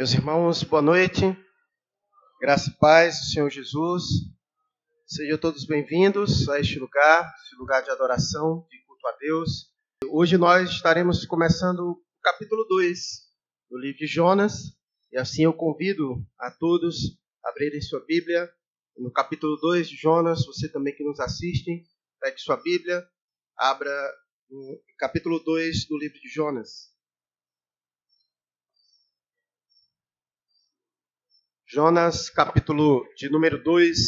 Meus irmãos, boa noite. Graça e paz do Senhor Jesus. Sejam todos bem-vindos a este lugar de adoração, de culto a Deus. Hoje nós estaremos começando o capítulo 2 do livro de Jonas. E assim eu convido a todos a abrirem sua Bíblia. No capítulo 2 de Jonas, você também que nos assiste, pegue sua Bíblia, abra no capítulo 2 do livro de Jonas. Jonas, capítulo de número 2.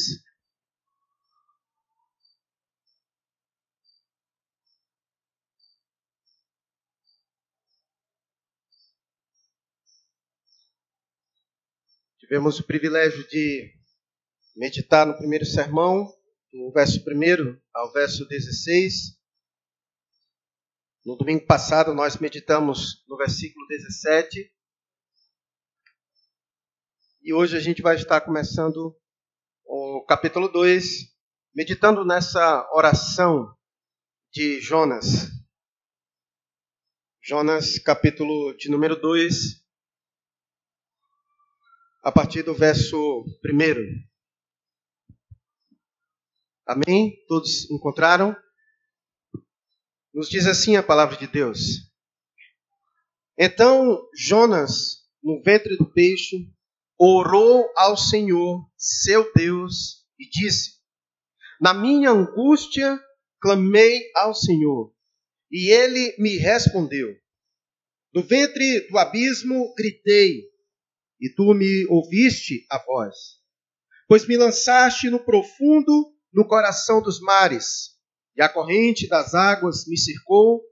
Tivemos o privilégio de meditar no primeiro sermão, do verso 1 ao verso 16. No domingo passado nós meditamos no versículo 17. E hoje a gente vai estar começando o capítulo 2, meditando nessa oração de Jonas. Jonas, capítulo de número 2, a partir do verso 1. Amém? Todos encontraram? Nos diz assim a palavra de Deus. Então Jonas, no ventre do peixe, orou ao Senhor, seu Deus, e disse: Na minha angústia clamei ao Senhor, e ele me respondeu. Do ventre do abismo gritei, e tu me ouviste a voz. Pois me lançaste no profundo, no coração dos mares, e a corrente das águas me cercou.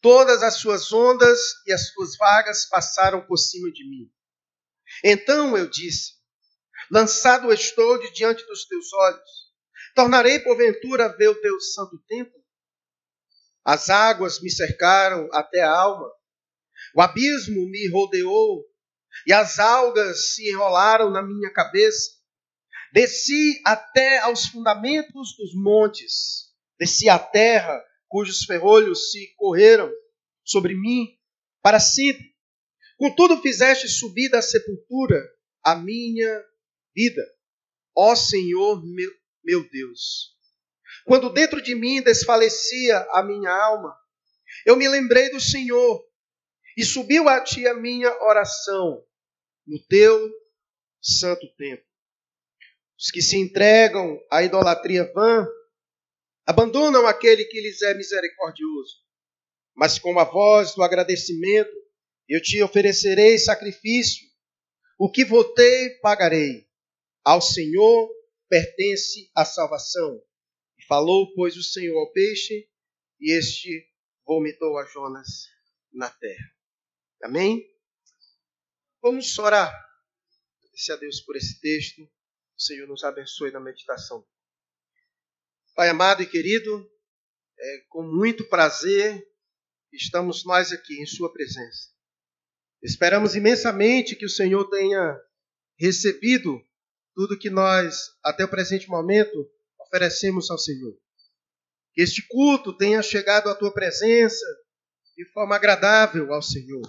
Todas as suas ondas e as suas vagas passaram por cima de mim. Então eu disse: Lançado estou de diante dos teus olhos. Tornarei porventura a ver o teu santo templo? As águas me cercaram até a alma. O abismo me rodeou e as algas se enrolaram na minha cabeça. Desci até aos fundamentos dos montes. Desci à terra cujos ferrolhos se correram sobre mim para sempre. Contudo fizeste subir da sepultura a minha vida, ó Senhor meu Deus. Quando dentro de mim desfalecia a minha alma, eu me lembrei do Senhor e subiu a ti a minha oração no teu santo templo. Os que se entregam à idolatria vã abandonam aquele que lhes é misericordioso. Mas com a voz do agradecimento eu te oferecerei sacrifício. O que votei, pagarei. Ao Senhor pertence a salvação. E falou, pois, o Senhor ao peixe, e este vomitou a Jonas na terra. Amém? Vamos orar. Agradecer a Deus por esse texto. O Senhor nos abençoe na meditação. Pai amado e querido, com muito prazer estamos nós aqui em sua presença. Esperamos imensamente que o Senhor tenha recebido tudo que nós, até o presente momento, oferecemos ao Senhor. Que este culto tenha chegado à tua presença de forma agradável ao Senhor.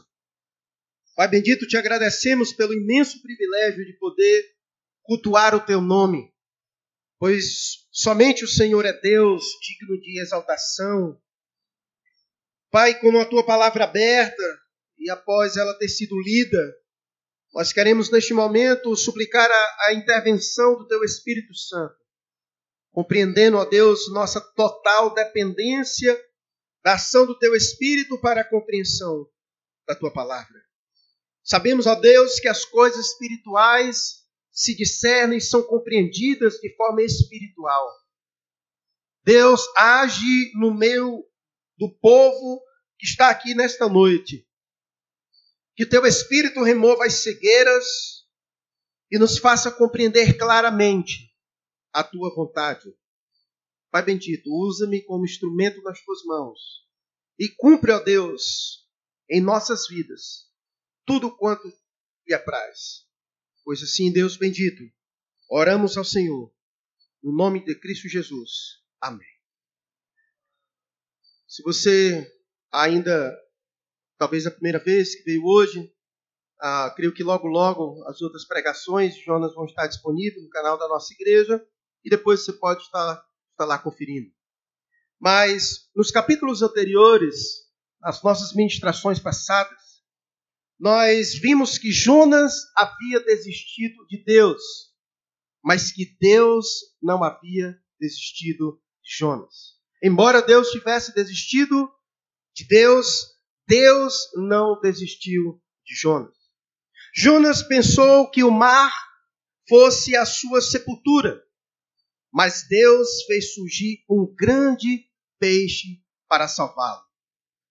Pai bendito, te agradecemos pelo imenso privilégio de poder cultuar o teu nome, pois somente o Senhor é Deus, digno de exaltação. Pai, como a tua palavra aberta, e após ela ter sido lida, nós queremos neste momento suplicar a intervenção do teu Espírito Santo, compreendendo, ó Deus, nossa total dependência da ação do teu Espírito para a compreensão da tua palavra. Sabemos, ó Deus, que as coisas espirituais se discernem e são compreendidas de forma espiritual. Deus age no meio do povo que está aqui nesta noite. Que teu Espírito remova as cegueiras e nos faça compreender claramente a tua vontade. Pai bendito, usa-me como instrumento nas tuas mãos e cumpre, ó Deus, em nossas vidas tudo quanto lhe apraz. Pois assim, Deus bendito, oramos ao Senhor, no nome de Cristo Jesus. Amém. Se você ainda, talvez a primeira vez que veio hoje, Creio que logo as outras pregações de Jonas vão estar disponíveis no canal da nossa igreja e depois você pode estar lá conferindo. Mas nos capítulos anteriores, nas nossas ministrações passadas, nós vimos que Jonas havia desistido de Deus, mas que Deus não havia desistido de Jonas. Embora Deus tivesse desistido de Deus, Deus não desistiu de Jonas. Jonas pensou que o mar fosse a sua sepultura, mas Deus fez surgir um grande peixe para salvá-lo.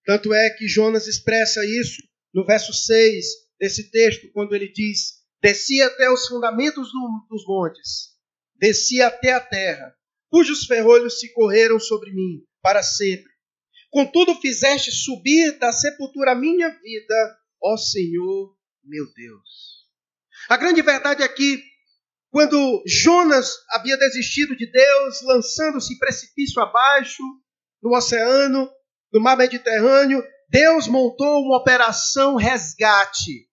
Tanto é que Jonas expressa isso no verso 6 desse texto, quando ele diz: desci até os fundamentos dos montes, desci até a terra, cujos ferrolhos se correram sobre mim para sempre. Contudo fizeste subir da sepultura a minha vida, ó Senhor meu Deus. A grande verdade é que quando Jonas havia desistido de Deus, lançando-se precipício abaixo, no oceano, no mar Mediterrâneo, Deus montou uma operação resgate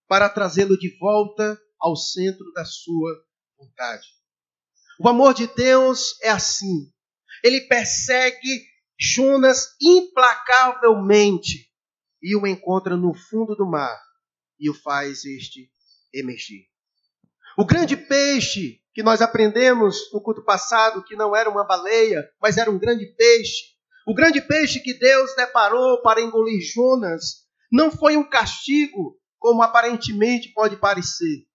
para trazê-lo de volta ao centro da sua vontade. O amor de Deus é assim. Ele persegue Jonas implacavelmente e o encontra no fundo do mar e o faz emergir. O grande peixe que nós aprendemos no culto passado, que não era uma baleia, mas era um grande peixe. O grande peixe que Deus deparou para engolir Jonas não foi um castigo, como aparentemente pode parecer.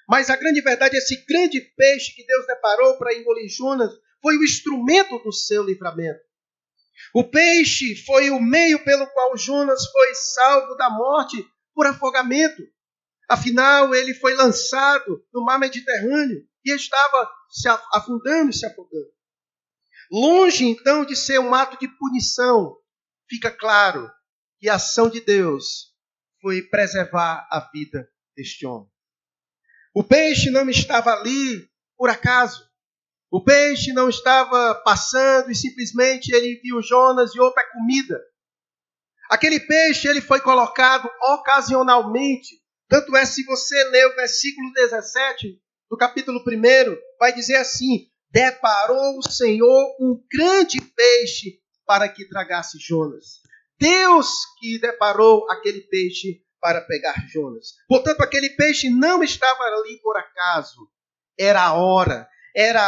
Mas a grande verdade é que esse grande peixe que Deus deparou para engolir Jonas foi o instrumento do seu livramento. O peixe foi o meio pelo qual Jonas foi salvo da morte por afogamento. Afinal, ele foi lançado no mar Mediterrâneo e estava se afundando e se afogando. Longe, então, de ser um ato de punição, fica claro que a ação de Deus foi preservar a vida deste homem. O peixe não estava ali por acaso. O peixe não estava passando e simplesmente ele viu Jonas e outra comida. Aquele peixe ele foi colocado ocasionalmente. Tanto é, se você ler o versículo 17 do capítulo 1, vai dizer assim: deparou o Senhor um grande peixe para que tragasse Jonas. Deus que deparou aquele peixe para pegar Jonas. Portanto, aquele peixe não estava ali por acaso. Era a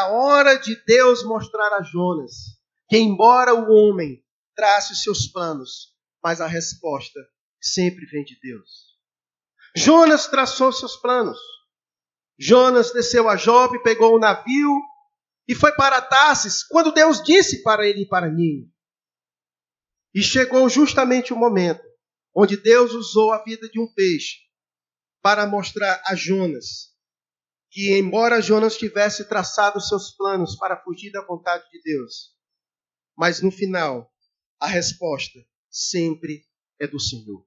hora de Deus mostrar a Jonas que, embora o homem trace os seus planos, mas a resposta sempre vem de Deus. Jonas traçou seus planos. Jonas desceu a Jope, pegou o navio e foi para Tarsis, quando Deus disse para ele ir para Nínive. E chegou justamente o momento onde Deus usou a vida de um peixe para mostrar a Jonas que, embora Jonas tivesse traçado seus planos para fugir da vontade de Deus, mas no final, a resposta sempre é do Senhor.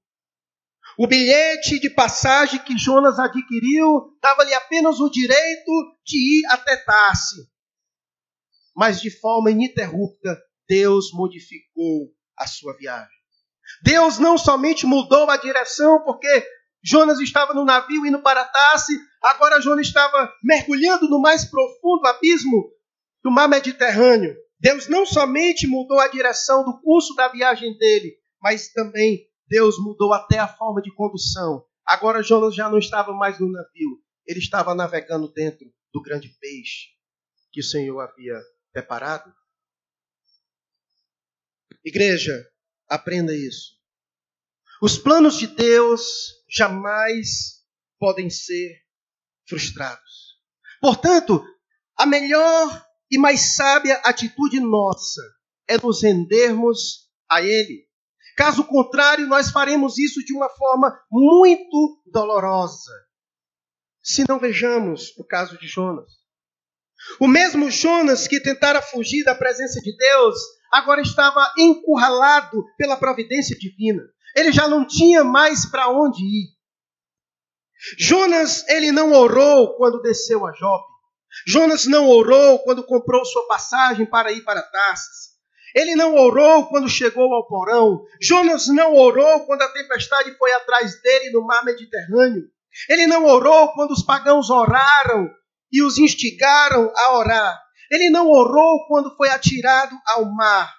O bilhete de passagem que Jonas adquiriu dava-lhe apenas o direito de ir até Tarsis. Mas de forma ininterrupta, Deus modificou a sua viagem. Deus não somente mudou a direção, porque Jonas estava no navio indo para Tarsis, agora Jonas estava mergulhando no mais profundo abismo do mar Mediterrâneo. Deus não somente mudou a direção do curso da viagem dele, mas também Deus mudou até a forma de condução. Agora Jonas já não estava mais no navio, ele estava navegando dentro do grande peixe que o Senhor havia preparado. Igreja, aprenda isso. Os planos de Deus jamais podem ser frustrados. Portanto, a melhor e mais sábia atitude nossa é nos rendermos a Ele. Caso contrário, nós faremos isso de uma forma muito dolorosa. Se não vejamos o caso de Jonas. O mesmo Jonas que tentara fugir da presença de Deus, agora estava encurralado pela providência divina. Ele já não tinha mais para onde ir. Jonas, ele não orou quando desceu a Jope. Jonas não orou quando comprou sua passagem para ir para Tarsis. Ele não orou quando chegou ao porão. Jonas não orou quando a tempestade foi atrás dele no mar Mediterrâneo. Ele não orou quando os pagãos oraram e os instigaram a orar. Ele não orou quando foi atirado ao mar,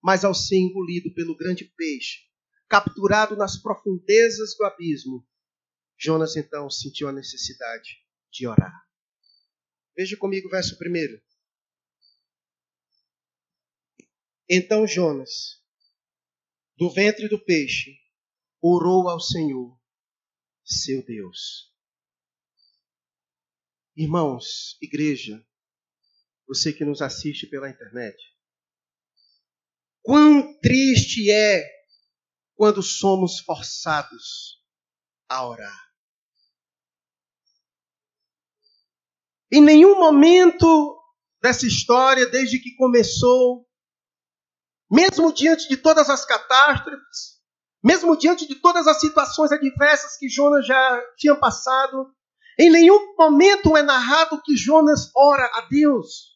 mas ao ser engolido pelo grande peixe, capturado nas profundezas do abismo, Jonas então sentiu a necessidade de orar. Veja comigo o verso 1. Então Jonas, do ventre do peixe, orou ao Senhor, seu Deus. Irmãos, igreja, você que nos assiste pela internet, quão triste é quando somos forçados a orar. Em nenhum momento dessa história, desde que começou, mesmo diante de todas as catástrofes, mesmo diante de todas as situações adversas que Jonas já tinha passado, em nenhum momento é narrado que Jonas ora a Deus.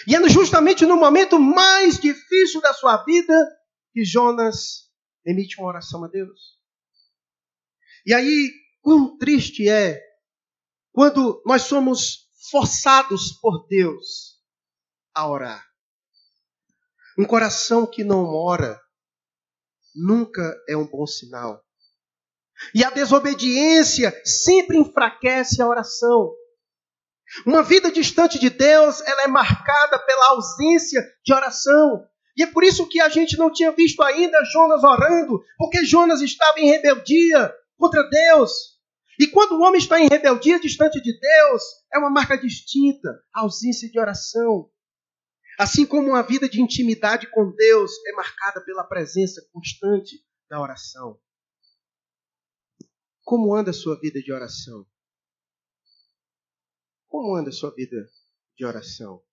E é justamente no momento mais difícil da sua vida que Jonas emite uma oração a Deus. E aí, quão triste é quando nós somos forçados por Deus a orar. Um coração que não ora nunca é um bom sinal. E a desobediência sempre enfraquece a oração. Uma vida distante de Deus, ela é marcada pela ausência de oração. E é por isso que a gente não tinha visto ainda Jonas orando, porque Jonas estava em rebeldia contra Deus. E quando o homem está em rebeldia distante de Deus, é uma marca distinta, a ausência de oração. Assim como uma vida de intimidade com Deus é marcada pela presença constante da oração. Como anda a sua vida de oração? Como anda a sua vida de oração?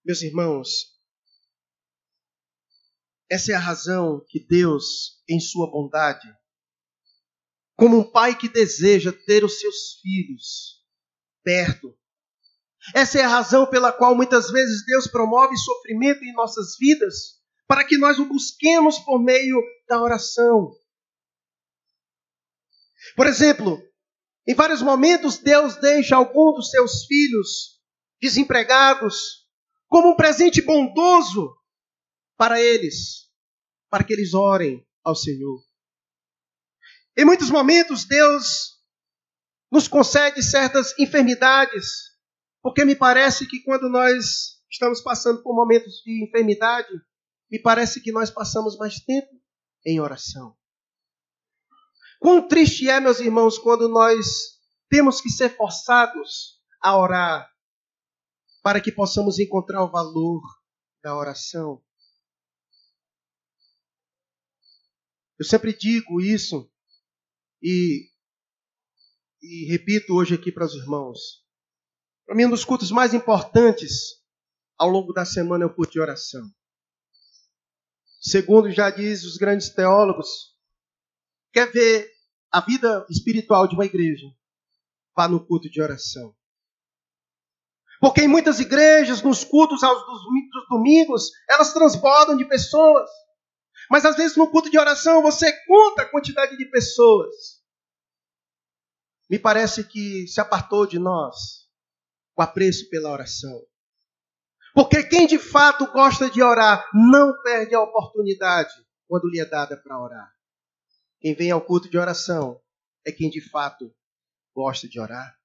Meus irmãos, essa é a razão que Deus, em sua bondade, como um pai que deseja ter os seus filhos perto, essa é a razão pela qual muitas vezes Deus promove sofrimento em nossas vidas, para que nós o busquemos por meio da oração. Por exemplo, em vários momentos Deus deixa algum dos seus filhos desempregados como um presente bondoso para eles, para que eles orem ao Senhor. Em muitos momentos Deus nos concede certas enfermidades, porque me parece que quando nós estamos passando por momentos de enfermidade, me parece que nós passamos mais tempo em oração. Quão triste é, meus irmãos, quando nós temos que ser forçados a orar para que possamos encontrar o valor da oração. Eu sempre digo isso e repito hoje aqui para os irmãos. Para mim, um dos cultos mais importantes ao longo da semana é o culto de oração. Segundo já diz os grandes teólogos, quer ver a vida espiritual de uma igreja? Vá no culto de oração. Porque em muitas igrejas, nos cultos dos domingos, elas transbordam de pessoas. Mas às vezes no culto de oração você conta a quantidade de pessoas. Me parece que se apartou de nós o apreço pela oração. Porque quem de fato gosta de orar não perde a oportunidade quando lhe é dada para orar. Quem vem ao culto de oração é quem de fato gosta de orar.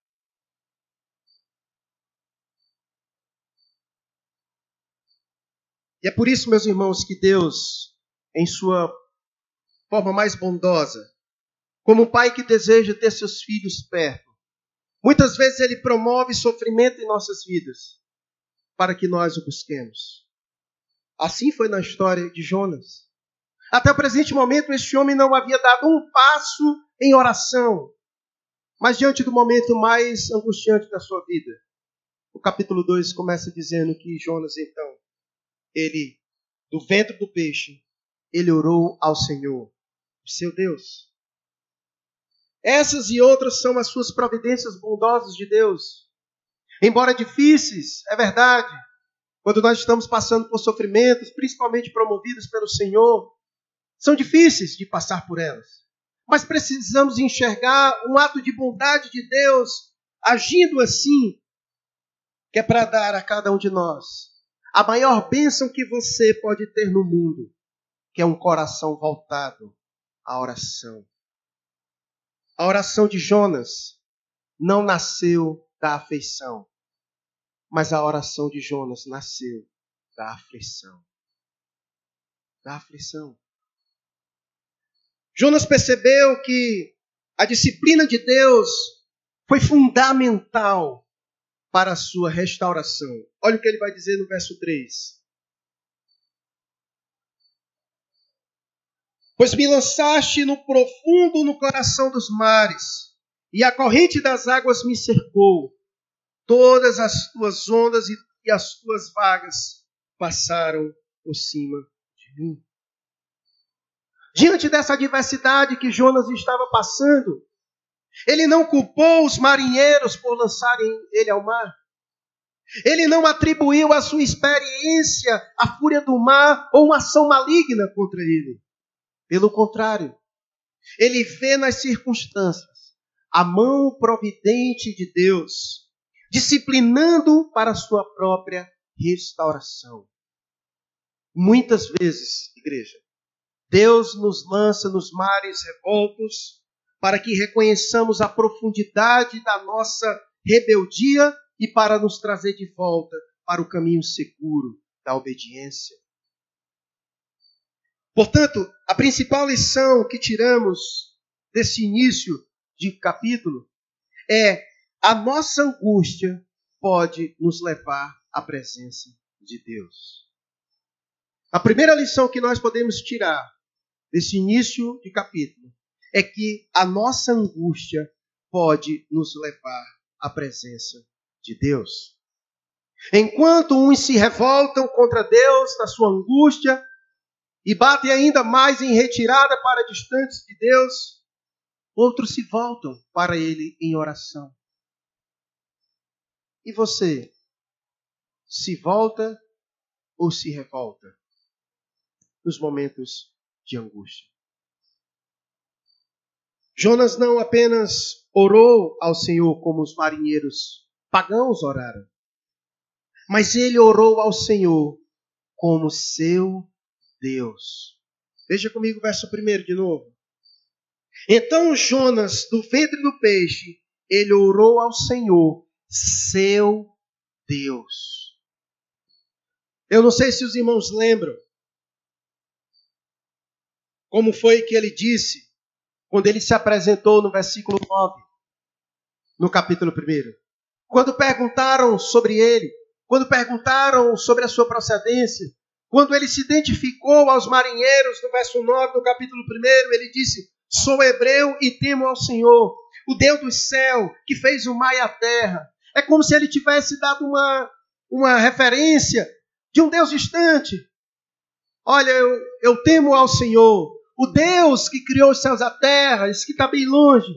E é por isso, meus irmãos, que Deus, em sua forma mais bondosa, como um pai que deseja ter seus filhos perto, muitas vezes ele promove sofrimento em nossas vidas para que nós o busquemos. Assim foi na história de Jonas. Até o presente momento, este homem não havia dado um passo em oração. Mas diante do momento mais angustiante da sua vida, o capítulo 2 começa dizendo que Jonas, então, ele, do ventre do peixe, ele orou ao Senhor, seu Deus. Essas e outras são as suas providências bondosas de Deus. Embora difíceis, é verdade, quando nós estamos passando por sofrimentos, principalmente promovidos pelo Senhor, são difíceis de passar por elas. Mas precisamos enxergar um ato de bondade de Deus agindo assim, que é para dar a cada um de nós a maior bênção que você pode ter no mundo, que é um coração voltado à oração. A oração de Jonas não nasceu da afeição, mas a oração de Jonas nasceu da aflição. Da aflição. Jonas percebeu que a disciplina de Deus foi fundamental para a sua restauração. Olha o que ele vai dizer no verso 3. Pois me lançaste no profundo no coração dos mares, e a corrente das águas me cercou. Todas as tuas ondas e as tuas vagas passaram por cima de mim. Diante dessa adversidade que Jonas estava passando, ele não culpou os marinheiros por lançarem ele ao mar. Ele não atribuiu à sua experiência a fúria do mar ou uma ação maligna contra ele. Pelo contrário, ele vê nas circunstâncias a mão providente de Deus, disciplinando para a sua própria restauração. Muitas vezes, igreja, Deus nos lança nos mares revoltos para que reconheçamos a profundidade da nossa rebeldia e para nos trazer de volta para o caminho seguro da obediência. Portanto, a principal lição que tiramos desse início de capítulo é: a nossa angústia pode nos levar à presença de Deus. A primeira lição que nós podemos tirar desse início de capítulo é que a nossa angústia pode nos levar à presença de Deus. Enquanto uns se revoltam contra Deus na sua angústia e batem ainda mais em retirada para distantes de Deus, outros se voltam para Ele em oração. E você, se volta ou se revolta nos momentos de angústia? Jonas não apenas orou ao Senhor como os marinheiros pagãos oraram, mas ele orou ao Senhor como seu Deus. Veja comigo o verso 1 de novo. Então Jonas, do ventre do peixe, ele orou ao Senhor, seu Deus. Eu não sei se os irmãos lembram como foi que ele disse quando ele se apresentou no versículo 9, no capítulo 1. Quando perguntaram sobre ele, quando perguntaram sobre a sua procedência, quando ele se identificou aos marinheiros, no verso 9 do capítulo 1, ele disse: sou hebreu e temo ao Senhor, o Deus do céu, que fez o mar e a terra. É como se ele tivesse dado uma referência de um Deus distante. Olha, eu temo ao Senhor, o Deus que criou os céus e a terra, esse que está bem longe.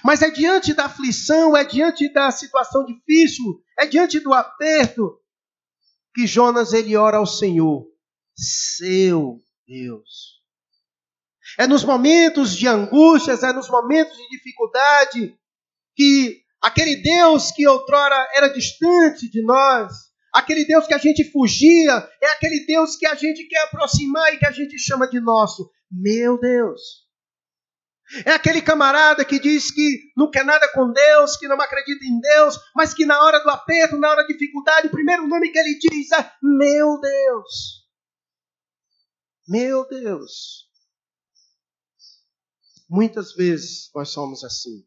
Mas é diante da aflição, é diante da situação difícil, é diante do aperto, que Jonas ele ora ao Senhor, seu Deus. É nos momentos de angústias, é nos momentos de dificuldade, que aquele Deus que outrora era distante de nós, aquele Deus que a gente fugia, é aquele Deus que a gente quer aproximar e que a gente chama de nosso. Meu Deus. É aquele camarada que diz que não quer nada com Deus, que não acredita em Deus, mas que na hora do aperto, na hora da dificuldade, o primeiro nome que ele diz é meu Deus. Meu Deus. Muitas vezes nós somos assim.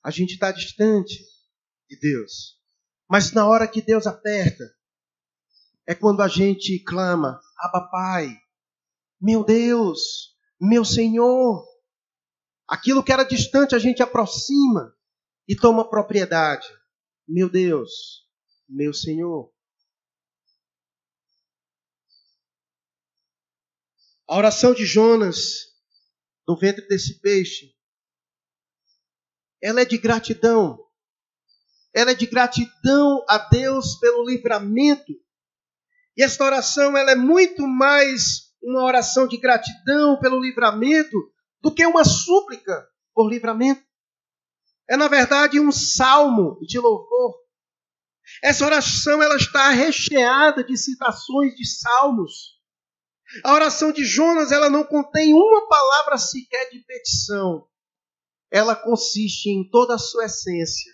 A gente está distante de Deus. Mas na hora que Deus aperta, é quando a gente clama, Abba Pai, meu Deus, meu Senhor. Aquilo que era distante a gente aproxima e toma propriedade. Meu Deus, meu Senhor. A oração de Jonas, no ventre desse peixe, ela é de gratidão. ela é de gratidão a Deus pelo livramento. E esta oração ela é muito mais uma oração de gratidão pelo livramento do que uma súplica por livramento. É, na verdade, um salmo de louvor. Essa oração ela está recheada de citações de salmos. A oração de Jonas ela não contém uma palavra sequer de petição. Ela consiste em toda a sua essência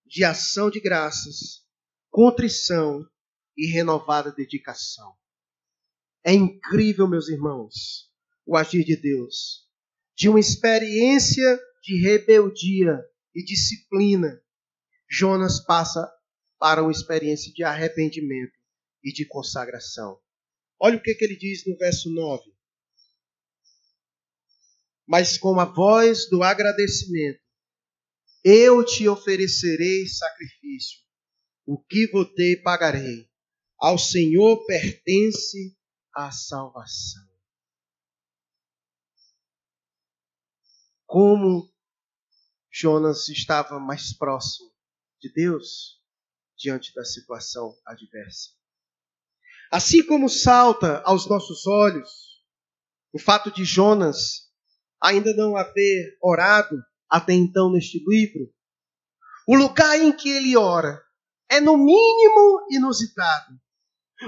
de ação de graças, contrição e renovada dedicação. É incrível, meus irmãos, o agir de Deus. De uma experiência de rebeldia e disciplina, Jonas passa para uma experiência de arrependimento e de consagração. Olha o que ele diz no verso 9. Mas com a voz do agradecimento, eu te oferecerei sacrifício. O que votei pagarei. Ao Senhor pertence a salvação. Como Jonas estava mais próximo de Deus diante da situação adversa. Assim como salta aos nossos olhos o fato de Jonas ainda não haver orado até então neste livro, o lugar em que ele ora é no mínimo inusitado.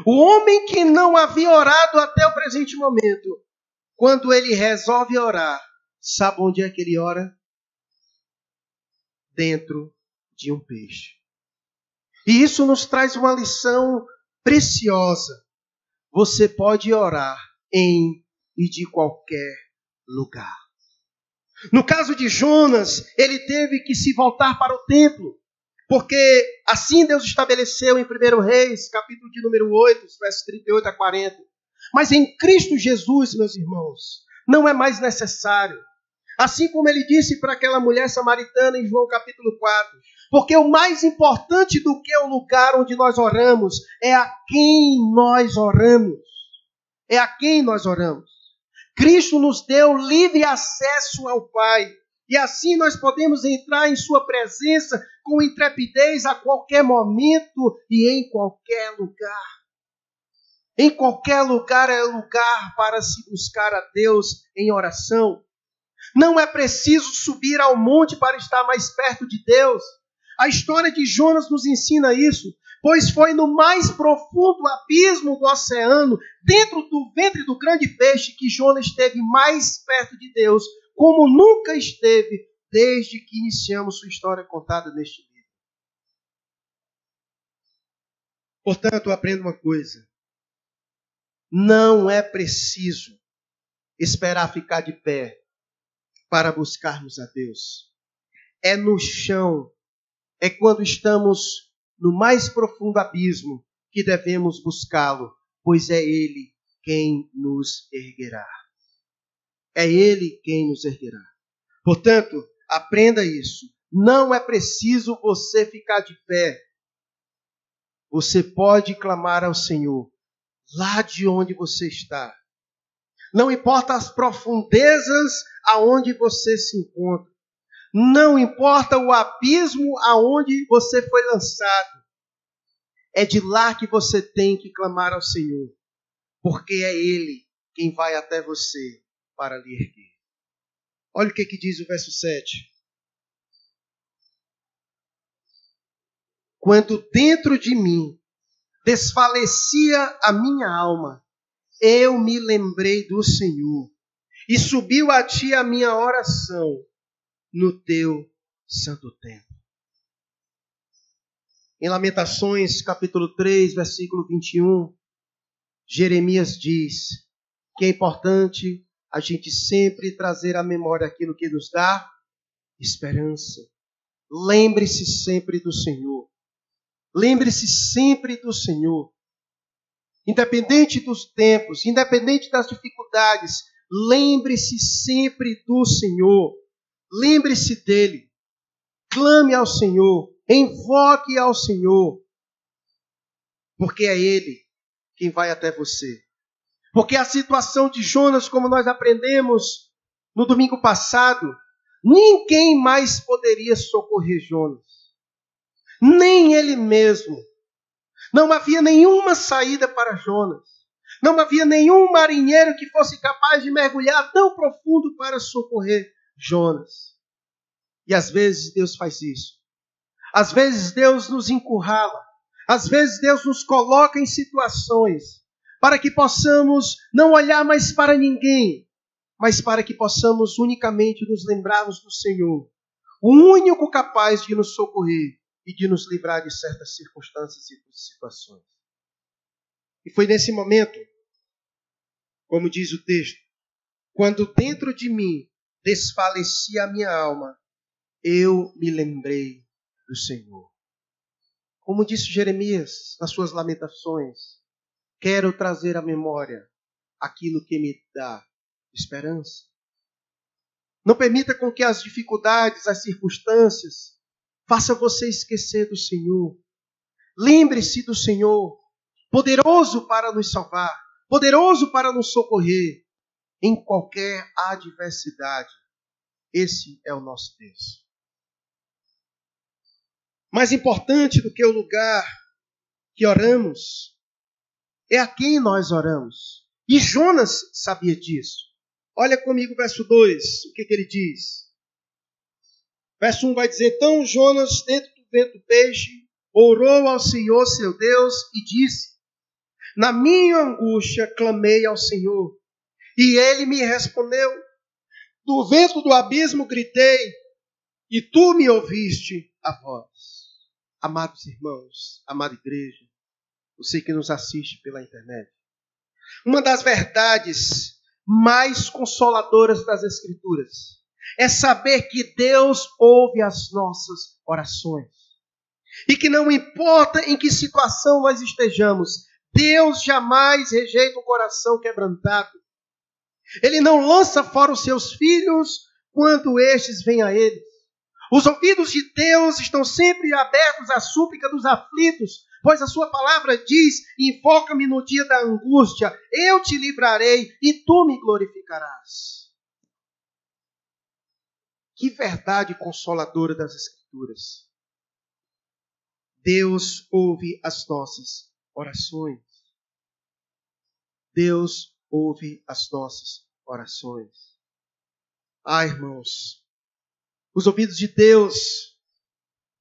O homem que não havia orado até o presente momento, quando ele resolve orar, sabe onde é que ele ora? Dentro de um peixe. E isso nos traz uma lição preciosa. Você pode orar em e de qualquer lugar. No caso de Jonas, ele teve que se voltar para o templo, porque assim Deus estabeleceu em 1 Reis, capítulo de número 8, versos 38 a 40. Mas em Cristo Jesus, meus irmãos, não é mais necessário. Assim como ele disse para aquela mulher samaritana em João capítulo 4. Porque o mais importante do que o lugar onde nós oramos é a quem nós oramos. É a quem nós oramos. Cristo nos deu livre acesso ao Pai. E assim nós podemos entrar em sua presença com intrepidez a qualquer momento e em qualquer lugar. Em qualquer lugar é lugar para se buscar a Deus em oração. Não é preciso subir ao monte para estar mais perto de Deus. A história de Jonas nos ensina isso, pois foi no mais profundo abismo do oceano, dentro do ventre do grande peixe, que Jonas esteve mais perto de Deus, como nunca esteve desde que iniciamos sua história contada neste livro. Portanto, aprenda uma coisa. Não é preciso esperar ficar de pé para buscarmos a Deus. É no chão, é quando estamos no mais profundo abismo que devemos buscá-lo, pois é Ele quem nos erguerá. É Ele quem nos erguerá. Portanto, aprenda isso. Não é preciso você ficar de pé. Você pode clamar ao Senhor lá de onde você está. Não importa as profundezas aonde você se encontra. Não importa o abismo aonde você foi lançado. É de lá que você tem que clamar ao Senhor. Porque é Ele quem vai até você para lhe erguer. Olha o que diz o verso 7. Quando dentro de mim desfalecia a minha alma, eu me lembrei do Senhor, e subiu a ti a minha oração no teu santo templo. Em Lamentações, capítulo 3, versículo 21, Jeremias diz que é importante a gente sempre trazer à memória aquilo que nos dá esperança. Lembre-se sempre do Senhor. Lembre-se sempre do Senhor. Independente dos tempos, independente das dificuldades, lembre-se sempre do Senhor. Lembre-se dele. Clame ao Senhor. Invoque ao Senhor. Porque é Ele quem vai até você. Porque a situação de Jonas, como nós aprendemos no domingo passado, ninguém mais poderia socorrer Jonas. nem ele mesmo. Não havia nenhuma saída para Jonas. Não havia nenhum marinheiro que fosse capaz de mergulhar tão profundo para socorrer Jonas. E às vezes Deus faz isso. Às vezes Deus nos encurrala. Às vezes Deus nos coloca em situações para que possamos não olhar mais para ninguém, mas para que possamos unicamente nos lembrarmos do Senhor, o único capaz de nos socorrer e de nos livrar de certas circunstâncias e situações. E foi nesse momento, como diz o texto, quando dentro de mim desfalecia a minha alma, eu me lembrei do Senhor. Como disse Jeremias nas suas lamentações, quero trazer à memória aquilo que me dá esperança. Não permita com que as dificuldades, as circunstâncias, façam você esquecer do Senhor. Lembre-se do Senhor, poderoso para nos salvar, poderoso para nos socorrer em qualquer adversidade. Esse é o nosso Deus. Mais importante do que o lugar que oramos é a quem nós oramos. E Jonas sabia disso. Olha comigo o verso 2, o que ele diz. Verso 1 vai dizer, então Jonas, dentro do ventre do peixe, orou ao Senhor seu Deus e disse, na minha angústia clamei ao Senhor, e ele me respondeu. Do ventre do abismo gritei, e tu me ouviste a voz. Amados irmãos, amada igreja, você que nos assiste pela internet, uma das verdades mais consoladoras das Escrituras é saber que Deus ouve as nossas orações. E que não importa em que situação nós estejamos, Deus jamais rejeita um coração quebrantado. Ele não lança fora os seus filhos quando estes vêm a ele. Os ouvidos de Deus estão sempre abertos à súplica dos aflitos, pois a sua palavra diz, invoca-me no dia da angústia, eu te livrarei e tu me glorificarás. Que verdade consoladora das Escrituras. Deus ouve as nossas orações. Deus ouve as nossas orações. Ah, irmãos, os ouvidos de Deus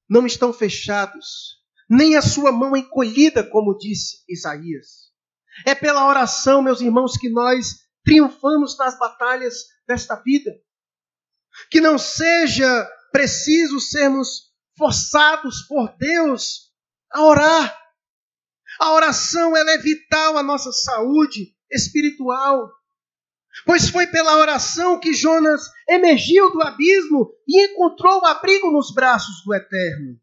não estão fechados, nem a sua mão encolhida, como disse Isaías. É pela oração, meus irmãos, que nós triunfamos nas batalhas desta vida. Que não seja preciso sermos forçados por Deus a orar. A oração ela é vital à nossa saúde espiritual. Pois foi pela oração que Jonas emergiu do abismo e encontrou abrigo nos braços do Eterno.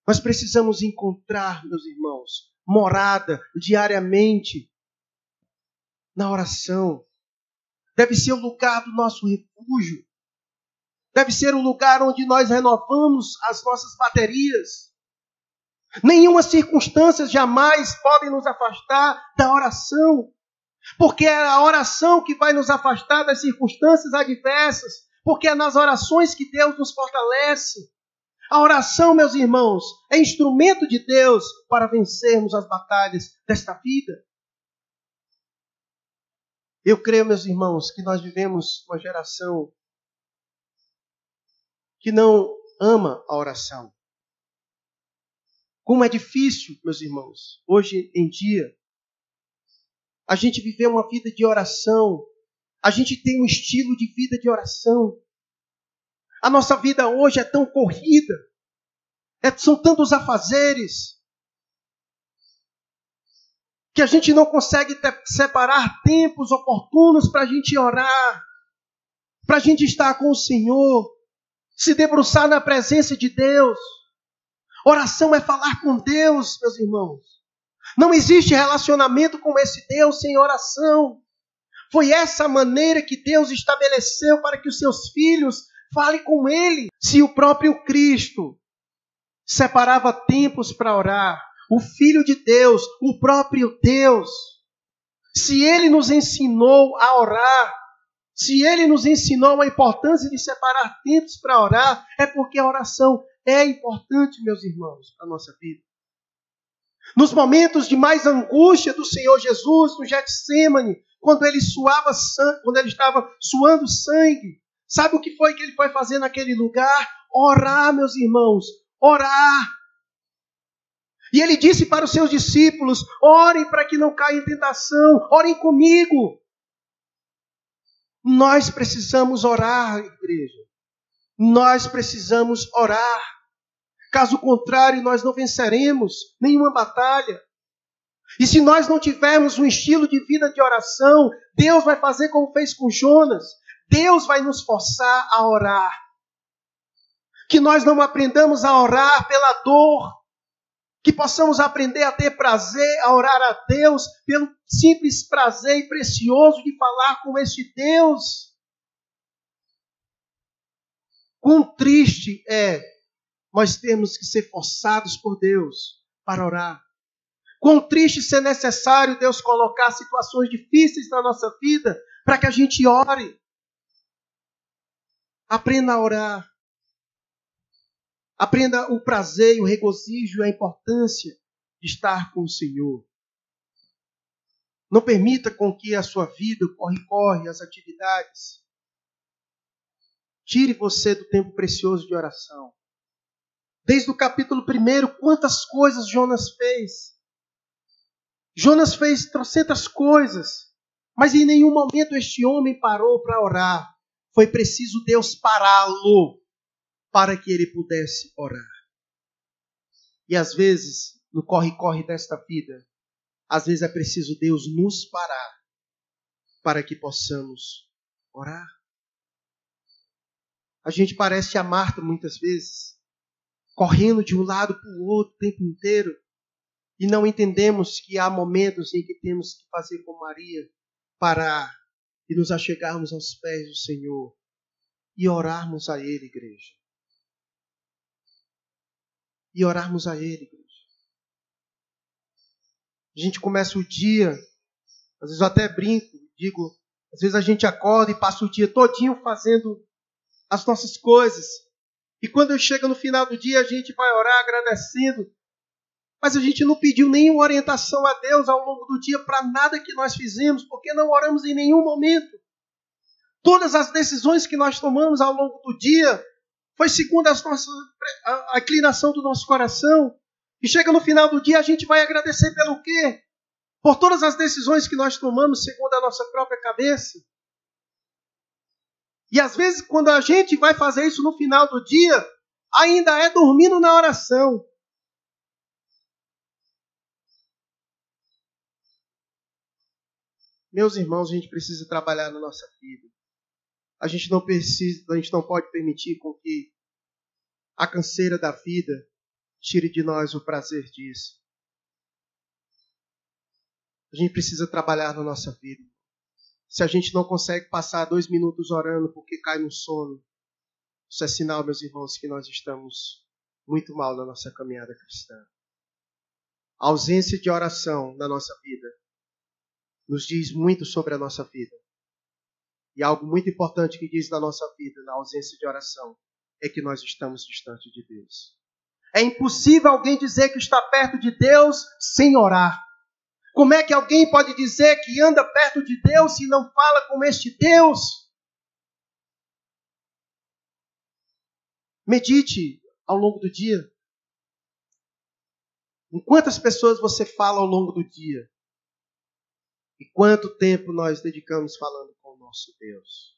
Nós precisamos encontrar, meus irmãos, morada diariamente na oração. Deve ser o lugar do nosso refúgio. Deve ser o lugar onde nós renovamos as nossas baterias. Nenhuma circunstância jamais pode nos afastar da oração. Porque é a oração que vai nos afastar das circunstâncias adversas. Porque é nas orações que Deus nos fortalece. A oração, meus irmãos, é instrumento de Deus para vencermos as batalhas desta vida. Eu creio, meus irmãos, que nós vivemos uma geração que não ama a oração. Como é difícil, meus irmãos, hoje em dia, a gente viver uma vida de oração. A gente tem um estilo de vida de oração. A nossa vida hoje é tão corrida. São tantos afazeres que a gente não consegue separar tempos oportunos para a gente orar, para a gente estar com o Senhor, se debruçar na presença de Deus. Oração é falar com Deus, meus irmãos. Não existe relacionamento com esse Deus sem oração. Foi essa maneira que Deus estabeleceu para que os seus filhos falem com Ele. Se o próprio Cristo separava tempos para orar, o Filho de Deus, o próprio Deus, se Ele nos ensinou a orar, Se Ele nos ensinou a importância de separar tempos para orar, é porque a oração é importante, meus irmãos, para a nossa vida. Nos momentos de mais angústia do Senhor Jesus, no Getsêmani, quando ele suava sangue, quando ele estava suando sangue, sabe o que foi que ele foi fazer naquele lugar? Orar, meus irmãos, orar. E ele disse para os seus discípulos: orem para que não caia em tentação, orem comigo. Nós precisamos orar, igreja. Nós precisamos orar. Caso contrário, nós não venceremos nenhuma batalha. E se nós não tivermos um estilo de vida de oração, Deus vai fazer como fez com Jonas. Deus vai nos forçar a orar. Que nós não aprendamos a orar pela dor. Que possamos aprender a ter prazer, a orar a Deus, pelo simples prazer e precioso de falar com este Deus. Quão triste é nós termos que ser forçados por Deus para orar. Quão triste ser necessário Deus colocar situações difíceis na nossa vida para que a gente ore. Aprenda a orar. Aprenda o prazer, o regozijo e a importância de estar com o Senhor. Não permita com que a sua vida, o corre-corre, as atividades, tire você do tempo precioso de oração. Desde o capítulo 1, quantas coisas Jonas fez. Jonas fez trocentas coisas, mas em nenhum momento este homem parou para orar. Foi preciso Deus pará-lo para que ele pudesse orar. E às vezes, no corre-corre desta vida, às vezes é preciso Deus nos parar para que possamos orar. A gente parece a Marta muitas vezes, correndo de um lado para o outro o tempo inteiro, e não entendemos que há momentos em que temos que fazer como Maria, parar e nos achegarmos aos pés do Senhor e orarmos a Ele, igreja. E orarmos a Ele, igreja. A gente começa o dia, às vezes eu até brinco, digo, às vezes a gente acorda e passa o dia todinho fazendo as nossas coisas. E quando chega no final do dia, a gente vai orar agradecendo. Mas a gente não pediu nenhuma orientação a Deus ao longo do dia para nada que nós fizemos, porque não oramos em nenhum momento. Todas as decisões que nós tomamos ao longo do dia foi segundo a inclinação do nosso coração. E chega no final do dia, a gente vai agradecer pelo quê? Por todas as decisões que nós tomamos segundo a nossa própria cabeça. E às vezes, quando a gente vai fazer isso no final do dia, ainda é dormindo na oração. Meus irmãos, a gente precisa trabalhar na nossa vida. A gente não pode permitir com que a canseira da vida tire de nós o prazer disso. A gente precisa trabalhar na nossa vida. Se a gente não consegue passar 2 minutos orando porque cai no sono, isso é sinal, meus irmãos, que nós estamos muito mal na nossa caminhada cristã. A ausência de oração na nossa vida nos diz muito sobre a nossa vida. E algo muito importante que diz da nossa vida, na ausência de oração, é que nós estamos distantes de Deus. É impossível alguém dizer que está perto de Deus sem orar. Como é que alguém pode dizer que anda perto de Deus se não fala com este Deus? Medite ao longo do dia. Com quantas pessoas você fala ao longo do dia? E quanto tempo nós dedicamos falando com o nosso Deus?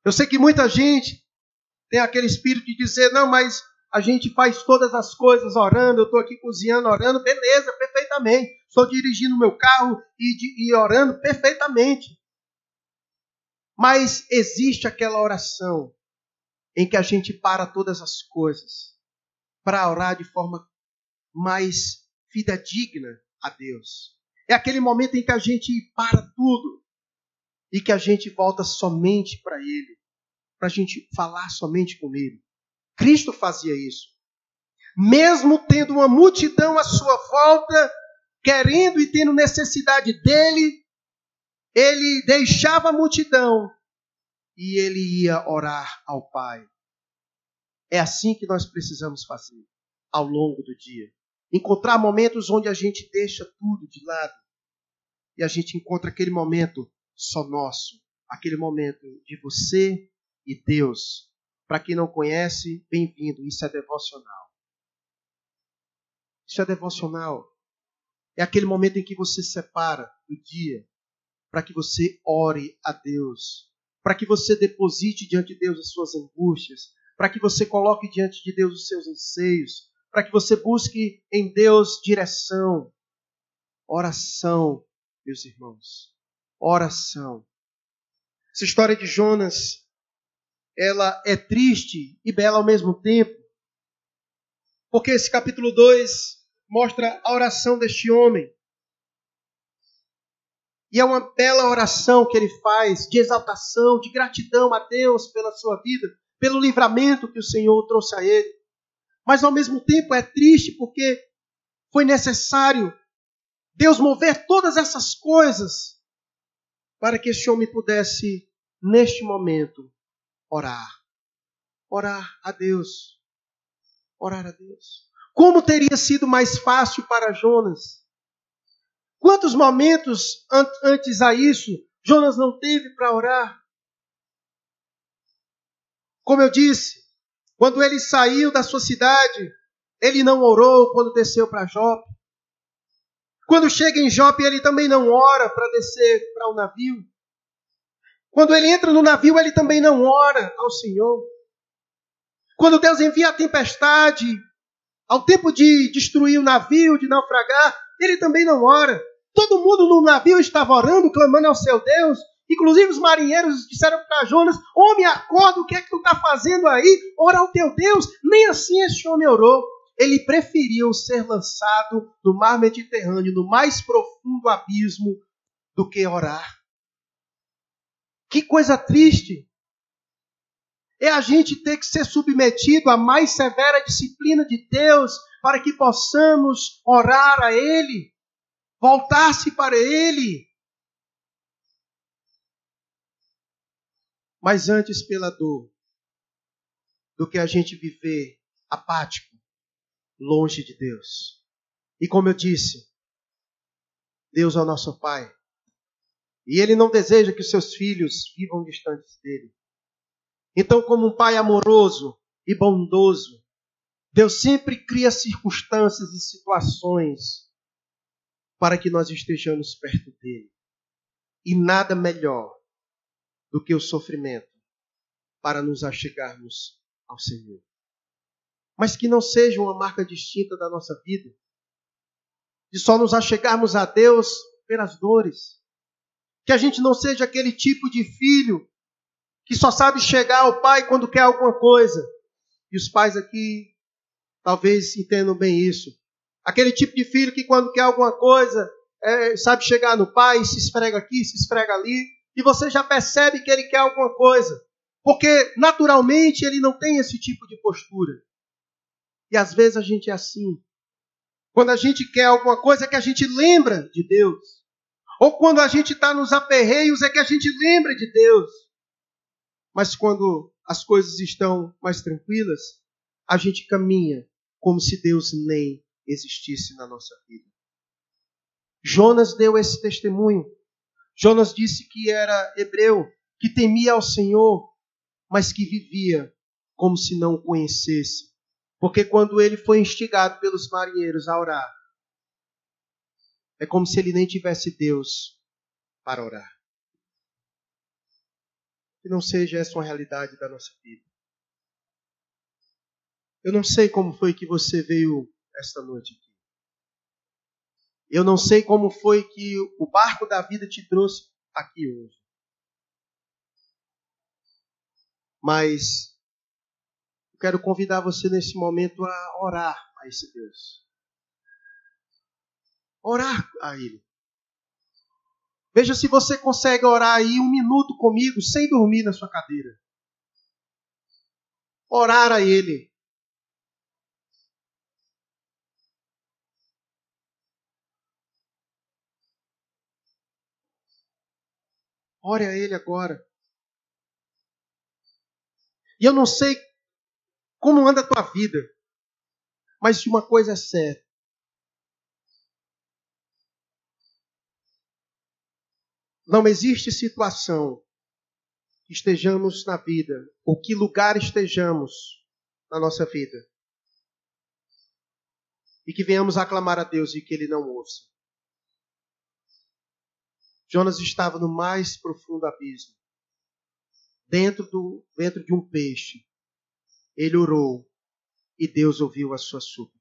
Eu sei que muita gente tem aquele espírito de dizer, não, mas a gente faz todas as coisas orando, eu estou aqui cozinhando, orando, beleza, perfeitamente. Estou dirigindo o meu carro e orando perfeitamente. Mas existe aquela oração em que a gente para todas as coisas para orar de forma mais fidedigna a Deus. É aquele momento em que a gente para tudo e que a gente volta somente para Ele, para a gente falar somente com Ele. Cristo fazia isso. Mesmo tendo uma multidão à sua volta, querendo e tendo necessidade dEle, ele deixava a multidão e ele ia orar ao Pai. É assim que nós precisamos fazer ao longo do dia. Encontrar momentos onde a gente deixa tudo de lado e a gente encontra aquele momento só nosso, aquele momento de você e Deus. Para quem não conhece, bem-vindo. Isso é devocional. Isso é devocional. É aquele momento em que você separa do dia para que você ore a Deus, para que você deposite diante de Deus as suas angústias, para que você coloque diante de Deus os seus anseios, para que você busque em Deus direção. Oração, meus irmãos. Oração. Essa história de Jonas, ela é triste e bela ao mesmo tempo, porque esse capítulo 2 mostra a oração deste homem. E é uma bela oração que ele faz, de exaltação, de gratidão a Deus pela sua vida, pelo livramento que o Senhor trouxe a ele. Mas ao mesmo tempo é triste porque foi necessário Deus mover todas essas coisas para que este homem pudesse, neste momento, orar. Orar a Deus. Orar a Deus. Como teria sido mais fácil para Jonas? Quantos momentos antes a isso Jonas não teve para orar? Como eu disse, quando ele saiu da sua cidade, ele não orou quando desceu para Jope. Quando chega em Jope, ele também não ora para descer para o navio. Quando ele entra no navio, ele também não ora ao Senhor. Quando Deus envia a tempestade, ao tempo de destruir o navio, de naufragar, ele também não ora. Todo mundo no navio estava orando, clamando ao seu Deus. Inclusive os marinheiros disseram para Jonas: homem, acorda, o que é que tu está fazendo aí? Ora ao teu Deus. Nem assim este homem orou. Ele preferiu ser lançado no mar Mediterrâneo, no mais profundo abismo, do que orar. Que coisa triste! É a gente ter que ser submetido à mais severa disciplina de Deus para que possamos orar a Ele, voltar-se para Ele. Mas antes pela dor, do que a gente viver apático, longe de Deus. E como eu disse, Deus é o nosso Pai. E Ele não deseja que os seus filhos vivam distantes dEle. Então, como um Pai amoroso e bondoso, Deus sempre cria circunstâncias e situações para que nós estejamos perto dEle. E nada melhor do que o sofrimento para nos achegarmos ao Senhor. Mas que não seja uma marca distinta da nossa vida, de só nos achegarmos a Deus pelas dores. Que a gente não seja aquele tipo de filho que só sabe chegar ao pai quando quer alguma coisa. E os pais aqui talvez entendam bem isso. Aquele tipo de filho que quando quer alguma coisa, sabe chegar no pai, se esfrega aqui, se esfrega ali, e você já percebe que ele quer alguma coisa. Porque naturalmente ele não tem esse tipo de postura. E às vezes a gente é assim. Quando a gente quer alguma coisa é que a gente lembra de Deus. Ou quando a gente está nos aperreios é que a gente lembra de Deus. Mas quando as coisas estão mais tranquilas, a gente caminha como se Deus nem existisse na nossa vida. Jonas deu esse testemunho. Jonas disse que era hebreu, que temia ao Senhor, mas que vivia como se não o conhecesse. Porque quando ele foi instigado pelos marinheiros a orar, é como se ele nem tivesse Deus para orar. Que não seja essa uma realidade da nossa vida. Eu não sei como foi que você veio esta noite aqui. Eu não sei como foi que o barco da vida te trouxe aqui hoje. Mas eu quero convidar você nesse momento a orar a esse Deus. Orar a Ele. Veja se você consegue orar aí 1 minuto comigo, sem dormir na sua cadeira. Orar a Ele. Ore a Ele agora. E eu não sei como anda a tua vida, mas de uma coisa é certa. Não existe situação que estejamos na vida, ou que lugar estejamos na nossa vida, e que venhamos aclamar a Deus e que Ele não ouça. Jonas estava no mais profundo abismo, dentro de um peixe. Ele orou e Deus ouviu a sua súplica.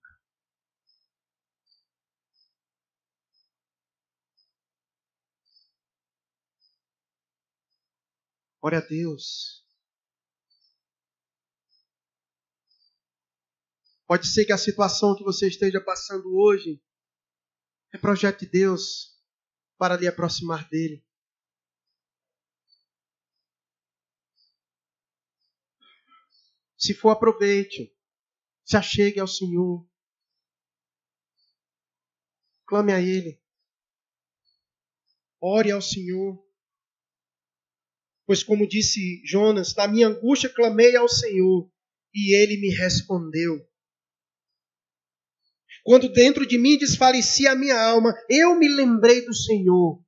Ore a Deus. Pode ser que a situação que você esteja passando hoje é projeto de Deus para lhe aproximar dele. Se for, aproveite. Se achegue ao Senhor. Clame a Ele. Ore ao Senhor. Pois como disse Jonas, na minha angústia clamei ao Senhor e Ele me respondeu. Quando dentro de mim desfalecia a minha alma, eu me lembrei do Senhor